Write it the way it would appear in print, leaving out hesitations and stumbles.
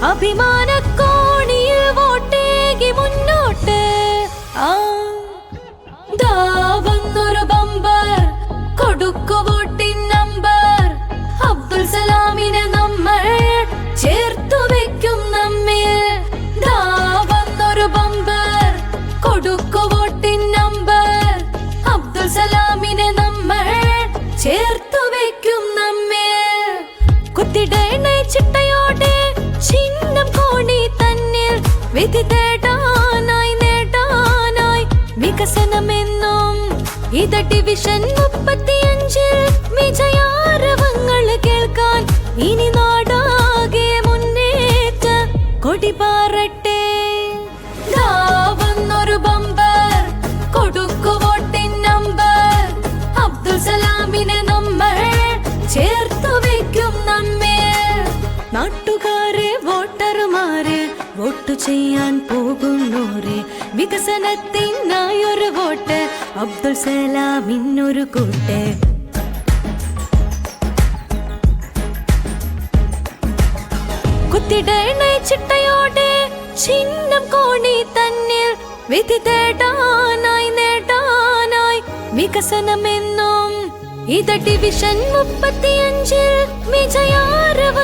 അഭിമാനക്കോണിയിൽ വോട്ടേകി മുന്നോട്ട്. ദാ വന്നൊരു ബമ്പർ, കൊടുക്കു വോട്ടിൻ നമ്പർ. അബ്ദുൽ സലാമിനെ നമ്മൾ ചേർത്തു വെക്കും നമ്മിൽ. ദാ വന്നൊരു ബമ്പർ, കൊടുക്കു വോട്ടിൻ നമ്പർ. അബ്ദുൽ സലാമിനെ നമ്മൾ ചേർത്തു വെക്കും നമ്മിൽ. കുത്തിടേണ ചിട്ടയോടെ ചിഹ്നം കോണി തന്നിൽ. വിധി തേടാനായി നേടാനായി വികസനമെന്നും. ഇത് ഡിവിഷൻ 35-ൽ വിജയാരവങ്ങൾ കേൾക്കാൻ. ഇനി നാടാകെ മുന്നേറ്റ കൊടി പാറട്ടെ. ദാ വന്നൊരു ബമ്പർ, കൊടുക്കു വോട്ടിൻ നമ്പർ. അബ്ദുൽ സലാമിനെ നമ്മൾ ചേർത്തു വെക്കും നമ്മിൽ. നാട്ടുകാരെ, വോട്ടർമാരെ, വോട്ട് ചെയ്യാൻ പോകുന്നോരെ, വികസനത്തിനായൊരു വോട്ട്, അബ്ദുൽ സലാമിനൊരു കൂട്ട്. കുത്തിടേണ ചിട്ടയോടെ ചിഹ്നം കോണി തന്നിൽ. വിധി തേടാനായി നേടാനായി വികസനമെന്നും. ഇത് ഡിവിഷൻ 35-ൽ വിജയാരവങ്ങൾ